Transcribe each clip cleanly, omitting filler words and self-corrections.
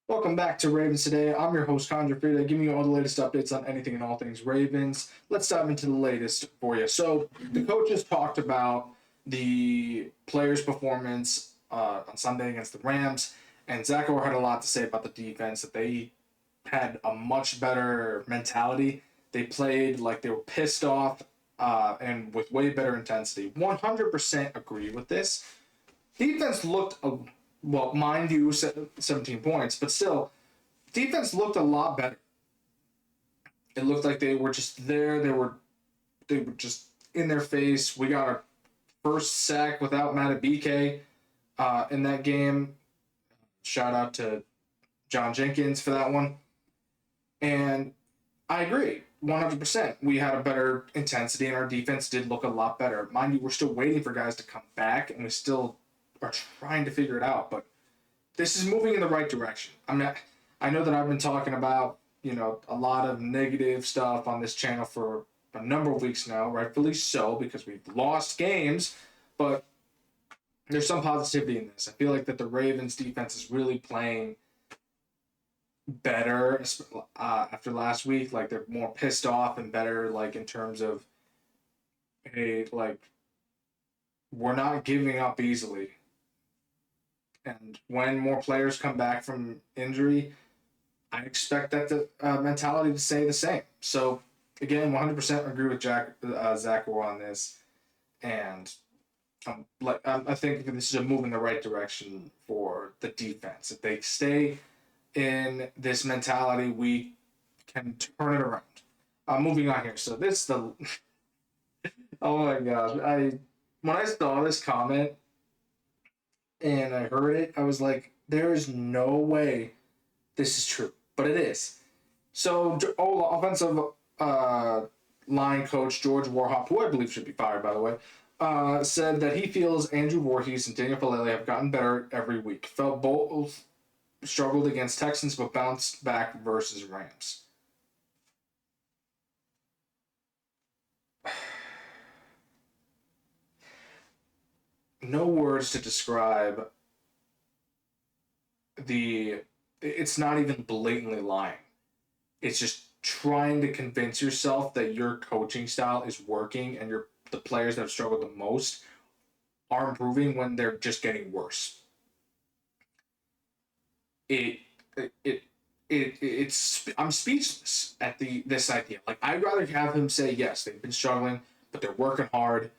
Welcome back to Ravens Today. I'm your host, Connor Gioffreda, giving you all the latest updates on anything and all things Ravens. Let's dive into the latest for you. So, the coaches talked about the players' performance on Sunday against the Rams, and Zach Orr had a lot to say about the defense, that they had a much better mentality. They played like they were pissed off and with way better intensity. 100% agree with this. Defense looked well, mind you, 17 points, but still, defense looked a lot better. It looked like they were just there. They were just in their face. We got our first sack without Matabike in that game. Shout out to John Jenkins for that one. And I agree, 100%. We had a better intensity, and our defense did look a lot better. Mind you, we're still waiting for guys to come back, and we still are trying to figure it out. But this is moving in the right direction. I know that I've been talking about, a lot of negative stuff on this channel for a number of weeks now, rightfully so, because we've lost games, but there's some positivity in this. I feel like that the Ravens defense is really playing better after last week. Like, they're more pissed off and better, like, in terms of, hey, like, we're not giving up easily. And when more players come back from injury, I expect that the mentality to stay the same. So, again, 100% agree with Zach Orr on this. And I think this is a move in the right direction for the defense. If they stay in this mentality, we can turn it around. Moving on here. So oh my gosh. When I saw this comment and I heard it, I was like, there is no way this is true. But it is. So, offensive line coach George Warhop, who I believe should be fired, by the way, said that he feels Andrew Voorhees and Daniel Falele have gotten better every week. Felt both struggled against Texans, but bounced back versus Rams. No words to describe it's not even blatantly lying. It's just trying to convince yourself that your coaching style is working and the players that have struggled the most are improving when they're just getting worse. It it it, it's I'm speechless at this idea. Like, I'd rather have him say yes, they've been struggling, but they're working hard,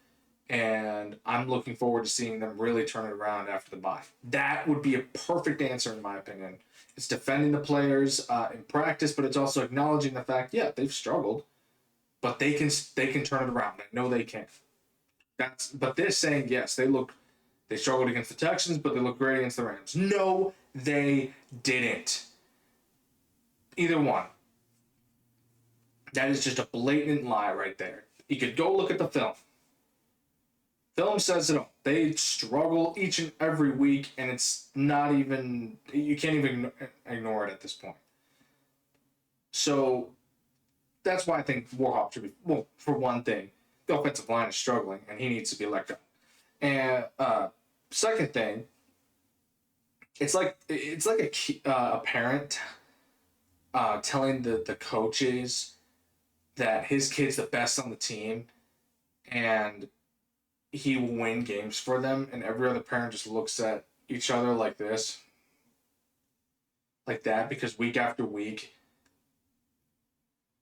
and I'm looking forward to seeing them really turn it around after the bye. That would be a perfect answer, in my opinion. It's defending the players in practice, but it's also acknowledging the fact, yeah, they've struggled, but they can turn it around. I know they can. But they're saying yes, they struggled against the Texans, but they look great against the Rams. No, they didn't. Either one. That is just a blatant lie right there. You could go look at the film. Film says it all. They struggle each and every week, and it's not even, you can't even ignore it at this point. So that's why I think Warhop should be, well, for one thing, the offensive line is struggling, and he needs to be let go. And second thing, it's like a parent telling the coaches that his kid's the best on the team, and he will win games for them, and every other parent just looks at each other like this, like that, because week after week,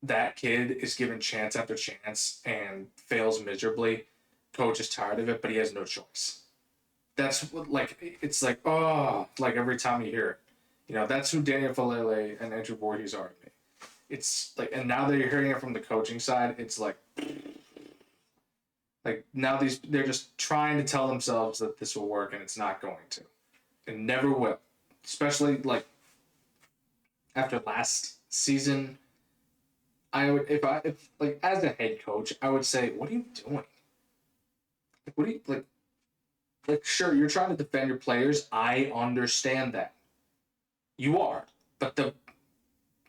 that kid is given chance after chance and fails miserably. Coach is tired of it, but he has no choice. That's what, like, it's like, oh, like every time you hear it. That's who Daniel Falele and Andrew Voorhees are to me. It's like, and now that you're hearing it from the coaching side, it's like now they're just trying to tell themselves that this will work, and it's not going to. It never will. Especially like after last season, I would if like as a head coach, I would say, what are you doing? Like, what do you like sure, you're trying to defend your players. I understand that. You are. But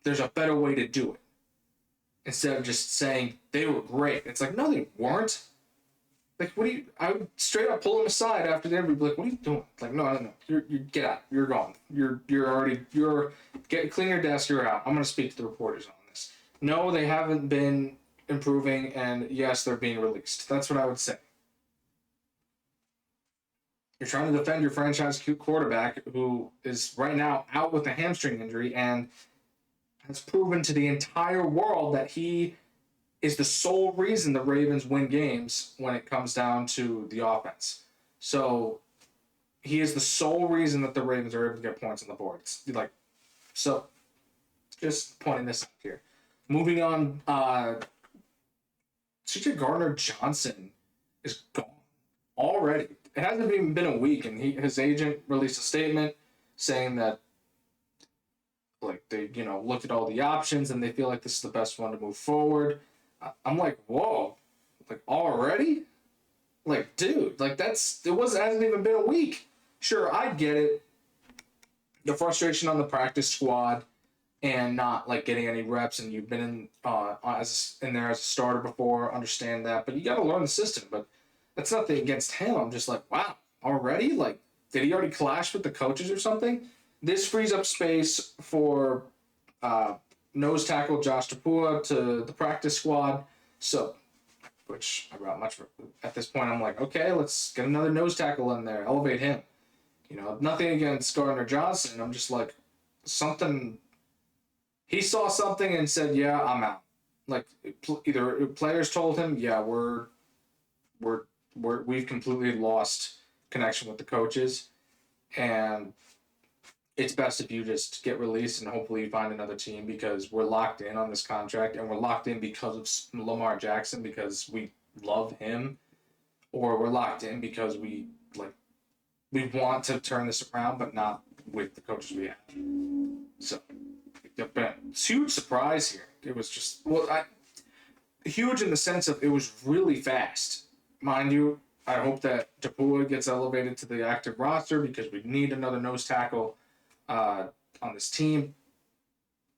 there's a better way to do it. Instead of just saying they were great. It's like, no, they weren't. Like, what do you? I would straight up pull him aside after the interview, be like, "What are you doing?" Like, no. You get out. You're gone. You're clean your desk. You're out. I'm gonna speak to the reporters on this. No, they haven't been improving, and yes, they're being released. That's what I would say. You're trying to defend your franchise quarterback who is right now out with a hamstring injury and has proven to the entire world that he is the sole reason the Ravens win games when it comes down to the offense. So he is the sole reason that the Ravens are able to get points on the board. It's like, so just pointing this out here. Moving on, CJ Gardner-Johnson is gone already. It hasn't even been a week, and his agent released a statement saying that like they looked at all the options and they feel like this is the best one to move forward. I'm like, whoa, like already? Like, dude, like hasn't even been a week. Sure, I get it. The frustration on the practice squad and not like getting any reps, and you've been in there as a starter before, understand that. But you got to learn the system. But that's nothing against him. I'm just like, wow, already? Like, did he already clash with the coaches or something? This frees up space for nose tackle Josh Tapua to the practice squad. So, which I brought much at this point. I'm like, okay, let's get another nose tackle in there, elevate him. Nothing against Gardner Johnson. I'm just like, something. He saw something and said, "Yeah, I'm out." Like either players told him, "Yeah, we've completely lost connection with the coaches, and it's best if you just get released and hopefully you find another team because we're locked in on this contract and we're locked in because of Lamar Jackson because we love him, or we're locked in because we want to turn this around, but not with the coaches we have." So, it's a huge surprise here. It was just huge in the sense of it was really fast, mind you. I hope that Tapua gets elevated to the active roster because we need another nose tackle on this team.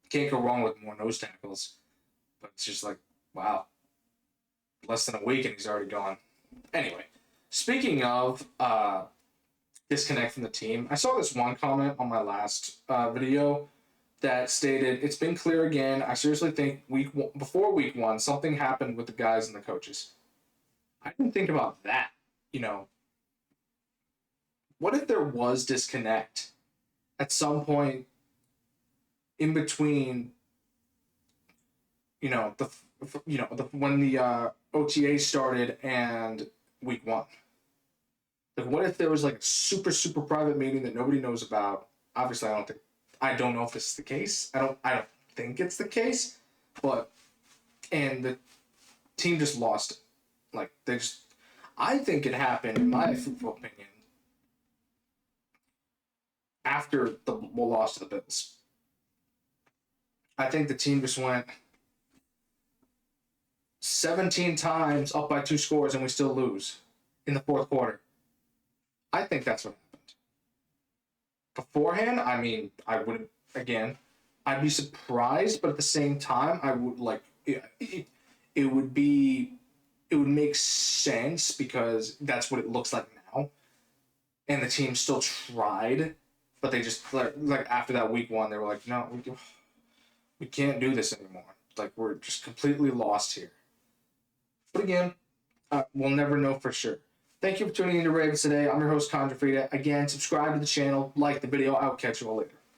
Can't go wrong with more nose tackles. But it's just like, wow. Less than a week and he's already gone. Anyway, speaking of disconnect from the team, I saw this one comment on my last video that stated, "It's been clear again. I seriously think before week one, something happened with the guys and the coaches." I didn't think about that. What if there was disconnect at some point in between, when the OTA started and week one? Like, what if there was like a super super private meeting that nobody knows about? Obviously, I don't know if this is the case. I don't think it's the case, and the team just lost it. Like I think it happened, in my football opinion, after the loss to the Bills. I think the team just went 17 times up by 2 scores and we still lose in the fourth quarter. I think that's what happened. Beforehand, I mean, I wouldn't, again, I'd be surprised, but at the same time, I would it would make sense because that's what it looks like now. And the team still tried, but they just, like after that week one, they were like, no, we can't do this anymore. Like, we're just completely lost here. But again, we'll never know for sure. Thank you for tuning in to Ravens today. I'm your host, Connor Gioffreda. Again, subscribe to the channel, like the video. I'll catch you all later.